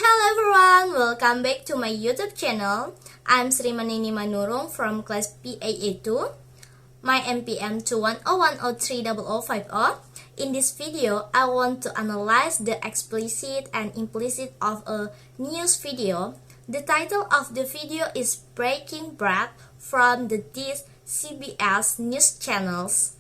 Hello everyone, welcome back to my YouTube channel. I'm Sri Manini Manurung from class PAA2. My MPM 210103050. In this video, I want to analyze the explicit and implicit of a news video. The title of the video is Breaking Bread from the these CBS news channels.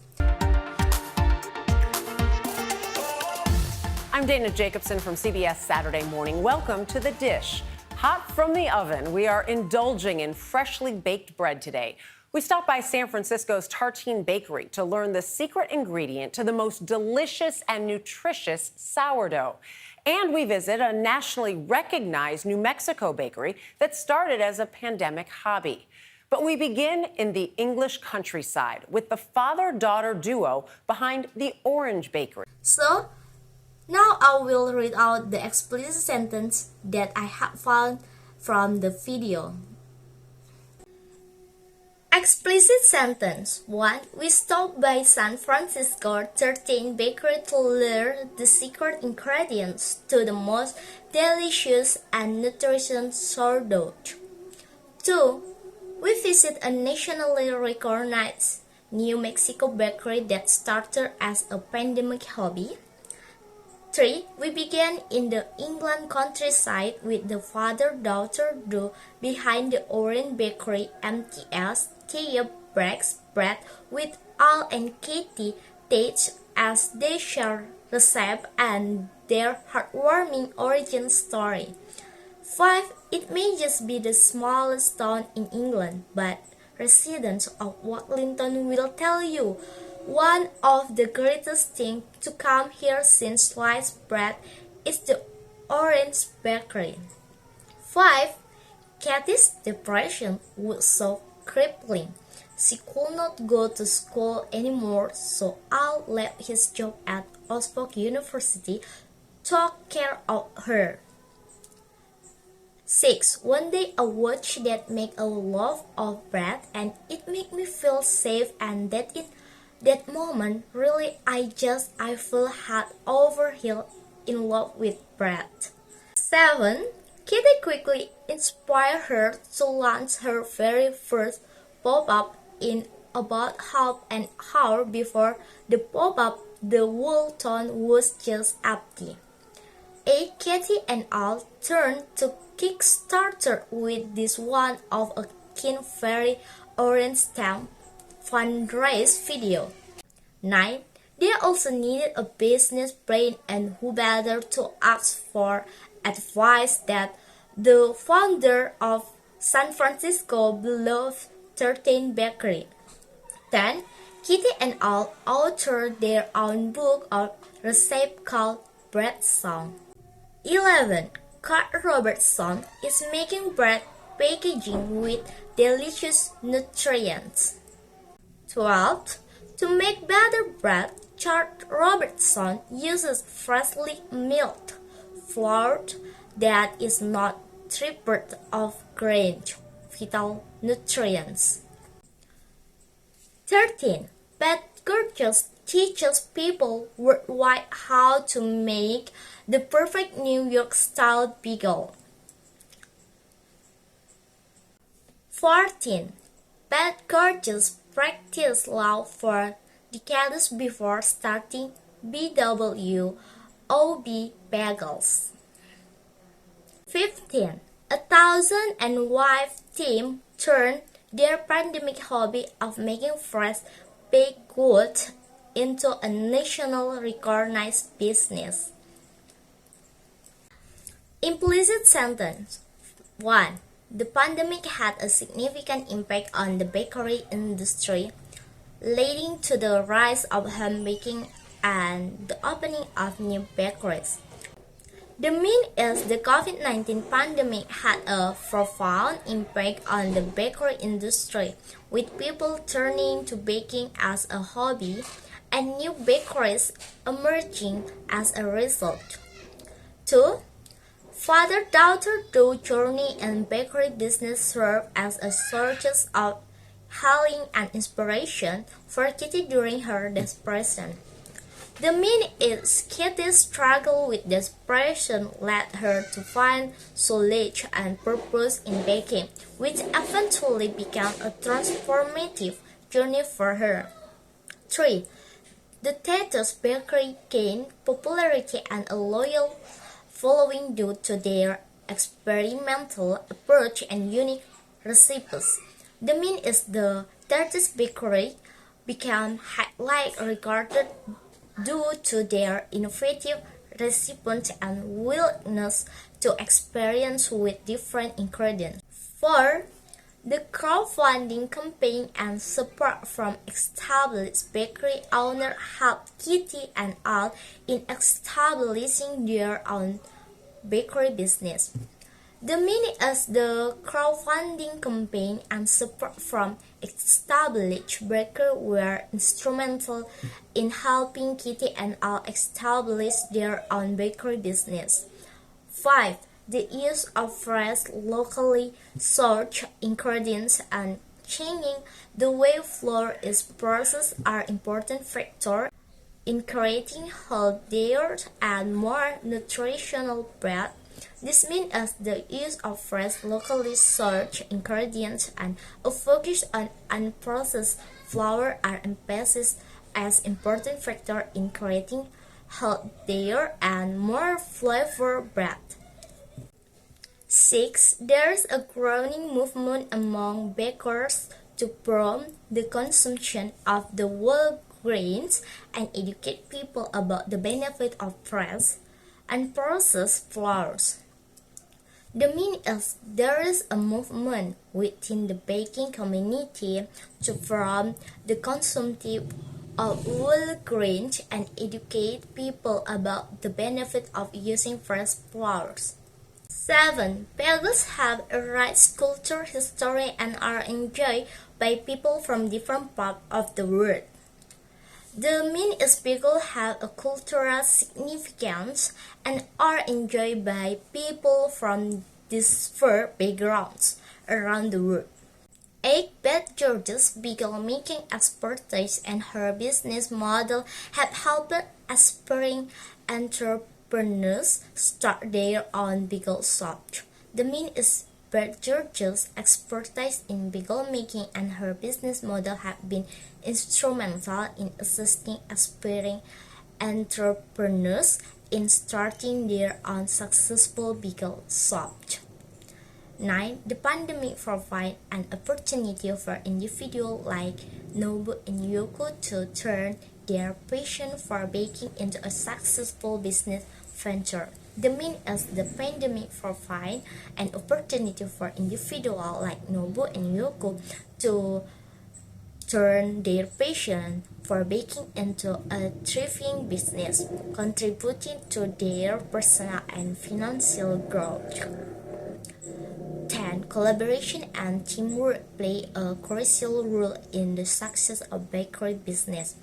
I'm Dana Jacobson from CBS Saturday Morning. Welcome to The Dish. Hot from the oven, we are indulging in freshly baked bread today. We stopped by San Francisco's Tartine Bakery to learn the secret ingredient to the most delicious and nutritious sourdough. And we visit a nationally recognized New Mexico bakery that started as a pandemic hobby. But we begin in the English countryside with the father-daughter duo behind the Orange Bakery. So, now I will read out the explicit sentence that I have found from the video. Explicit sentence 1. We stopped by San Francisco 13 Bakery to learn the secret ingredients to the most delicious and nutritious sourdough. 2. We visit a nationally recognized New Mexico bakery that started as a pandemic hobby. 3. We began in the England countryside with the father-daughter duo behind the Orange Bakery MTS. Tia breaks bread with Al and Katie Tate as they share recipe and their heartwarming origin story. 5. It may just be the smallest town in England, but residents of Watlington will tell you one of the greatest things to come here since sliced bread is the Orange Bakery. 5. Katie's depression was so crippling. She could not go to school anymore, so Al left his job at Oxford University to take care of her. 6. One day I watched that make a loaf of bread and it made me feel safe, and that moment really I feel head over heels in love with bread. 7. Kitty quickly inspired her to launch her very first pop-up. In about half an hour before the pop-up, the whole town was just empty. 8. Katie and Al turned to Kickstarter with this one of a kind very orange stamp fundraise video. 9. They also needed a business brain, and who better to ask for advice than the founder of San Francisco beloved 13 Bakery. 10. Kitty and Al authored their own book of recipe called Bread Song. 11. Carl Robertson is making bread packaging with delicious nutrients. 12. To make better bread, Carl Robertson uses freshly milled flour that is not stripped of grains, vital nutrients. 13. Pat Gorgeous teaches people worldwide how to make the perfect New York-style bagel. 14. Pat Gorgeous practiced law for decades before starting BWOB Bagels. 15. A 1,001 team turned their pandemic hobby of making fresh baked goods into a nationally recognized business. Implicit sentence 1. The pandemic had a significant impact on the bakery industry, leading to the rise of home baking and the opening of new bakeries. The mean is the COVID-19 pandemic had a profound impact on the bakery industry, with people turning to baking as a hobby and new bakeries emerging as a result. 2. Father-daughter duo journey in bakery business served as a source of healing and inspiration for Kitty during her depression. The meaning is Kitty's struggle with desperation led her to find solace and purpose in baking, which eventually became a transformative journey for her. 3. The Tatus Bakery gained popularity and a loyal following due to their experimental approach and unique recipes. The mean is the Tatus Bakery became highly regarded due to their innovative recipes and willingness to experiment with different ingredients. 4. The crowdfunding campaign and support from established bakery owners helped Kitty and Al in establishing their own bakery business. The meaning is the crowdfunding campaign and support from established bakery were instrumental in helping Kitty and Al establish their own bakery business. 5. The use of fresh, locally sourced ingredients and changing the way flour is processed are important factors in creating healthier and more nutritional bread. This means the use of fresh, locally sourced ingredients and a focus on unprocessed flour are emphasized as important factors in creating healthier and more flavorful bread. 6. There is a growing movement among bakers to promote the consumption of the whole grains and educate people about the benefit of fresh, unprocessed flours. The meaning is there is a movement within the baking community to promote the consumption of whole grains and educate people about the benefit of using fresh flours. 7. Bagels have a rich cultural history and are enjoyed by people from different parts of the world. The meaning is bagels have a cultural significance and are enjoyed by people from diverse backgrounds around the world. 8. Beth George's bagel making expertise and her business model have helped aspiring entrepreneurs start their own bagel shop. The meaning is Beth George's expertise in bagel making and her business model have been instrumental in assisting aspiring entrepreneurs in starting their own successful bagel shop. 9. The pandemic provided an opportunity for individuals like Nobu and Yoko to turn their passion for baking into a successful business venture. The meaning is the pandemic provided an opportunity for individuals like Nobu and Yoko to turn their passion for baking into a thriving business, contributing to their personal and financial growth. 10. Collaboration and teamwork play a crucial role in the success of bakery business.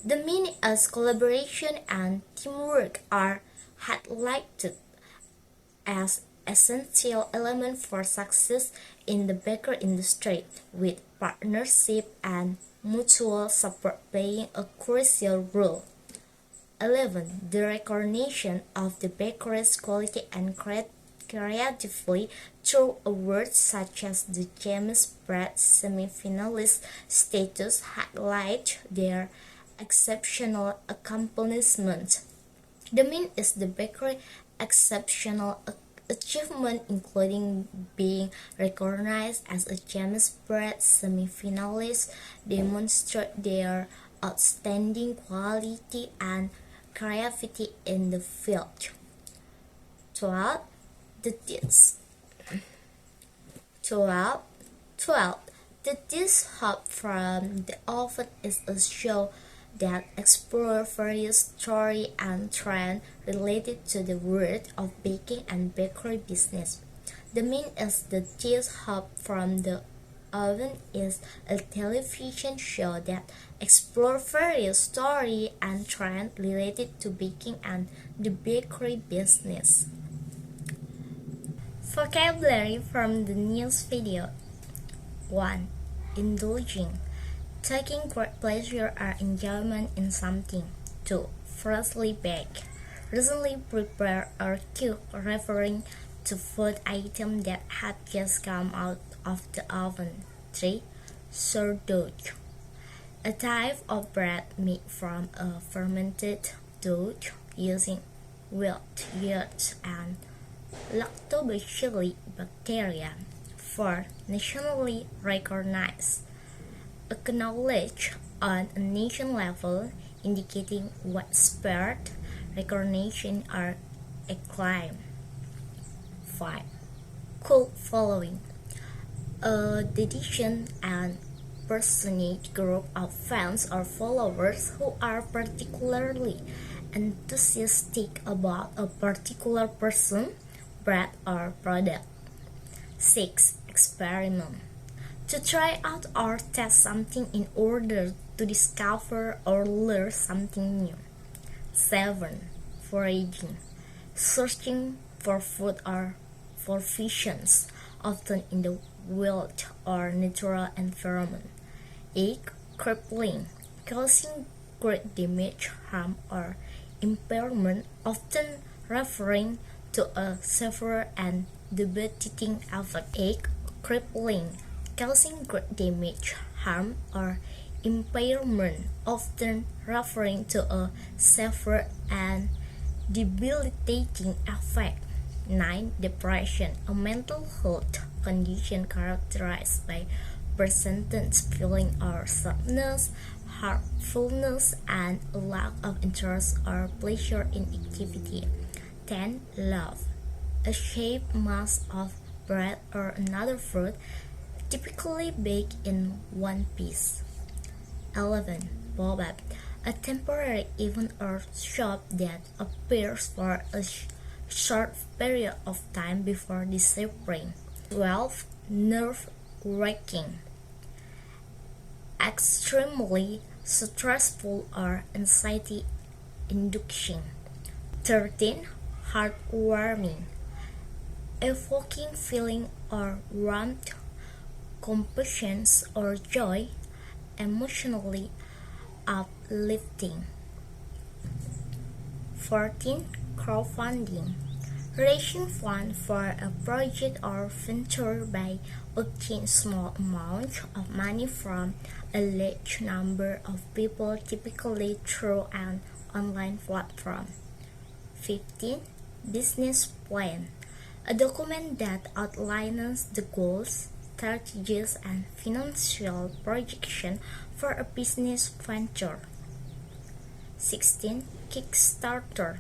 The meaning is collaboration and teamwork are highlighted as essential elements for success in the bakery industry, with partnership and mutual support playing a crucial role. 11. The recognition of the bakery's quality and creatively through awards such as the James Bread semi-finalist status highlight their exceptional accomplishment. The mean is the bakery exceptional achievement, including being recognized as a James Bread semi-finalist, demonstrate their outstanding quality and creativity in the field. 12. The dish. 12. The dish hop from the oven is a show that explores various stories and trends related to the world of baking and bakery business. The mean is the dish hop from the oven is a television show that explores various stories and trends related to baking and the bakery business. Vocabulary from the news video. 1. Indulging. Taking great pleasure or enjoyment in something. 2. freshly baked, recently prepared or cooked, referring to food items that had just come out of the oven. 3. Sourdough, a type of bread made from a fermented dough using wheat yeast and lactobacillus bacteria. 4. Nationally recognized, acknowledged on a nation level, indicating widespread recognition or acclaim. 5. Cult following, a dedication and personage group of fans or followers who are particularly enthusiastic about a particular person, brand, or product. 6. Experiment, to try out or test something in order to discover or learn something new. 7. Foraging, searching for food or for visions, often in the wild or natural environment. 8. Crippling, causing great damage, harm, or impairment, often referring to a severe and debilitating effect. 8. Crippling, causing great damage, harm, or impairment, often referring to a severe and debilitating effect. 9. Depression, a mental health condition characterized by persistent feeling or sadness, heartfulness, and a lack of interest or pleasure in activity. 10. Loaf, a shaped mass of bread or another fruit, typically baked in one piece. 11. Bob-up, a temporary event or shop that appears for a short period of time before disappearing. 12. Nerve-wracking, extremely stressful or anxiety-inducing. 13. Heartwarming, evoking feeling or warmth, compassion, or joy, emotionally uplifting. 14. Crowdfunding, raising funds for a project or venture by obtaining small amounts of money from a large number of people, typically through an online platform. 15. Business plan, a document that outlines the goals, strategies, and financial projection for a business venture. 16. Kickstarter,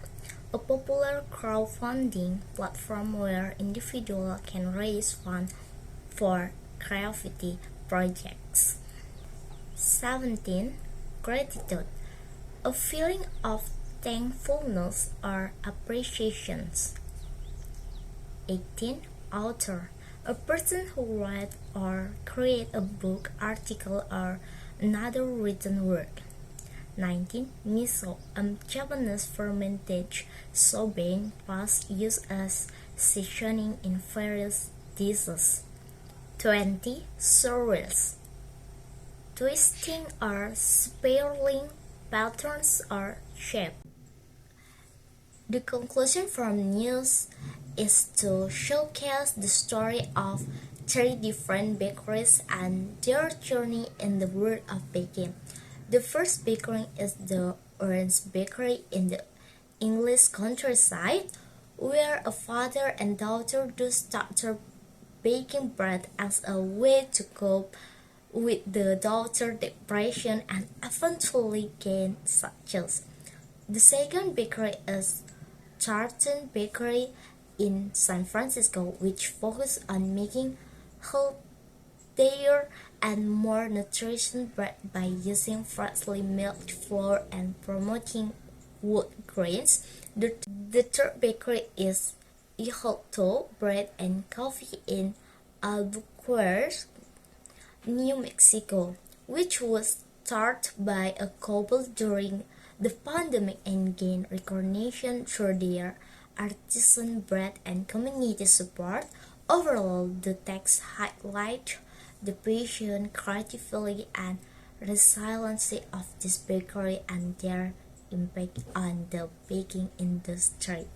a popular crowdfunding platform where individuals can raise funds for creativity projects. 17. Gratitude, a feeling of thankfulness or appreciation. 18. Author, a person who writes or creates a book, article, or another written work. 19. Miso, a Japanese fermented soybean paste used as seasoning in various dishes. 20. Swirls, twisting or spiraling patterns or shape. The conclusion from news is to showcase the story of 3 different bakeries and their journey in the world of baking. The first bakery is the Orange Bakery in the English countryside, where a father and daughter do started baking bread as a way to cope with the daughter's depression and eventually gain success. The second bakery is Tartan Bakery in San Francisco, which focuses on making healthier and more nutritious bread by using freshly milked flour and promoting whole grains. The third bakery is Iholto Bread and Coffee in Albuquerque, New Mexico, which was started by a couple during the pandemic and gained recognition through their artisan bread and community support. Overall, the text highlights the passion, creativity, and resiliency of this bakery and their impact on the baking industry.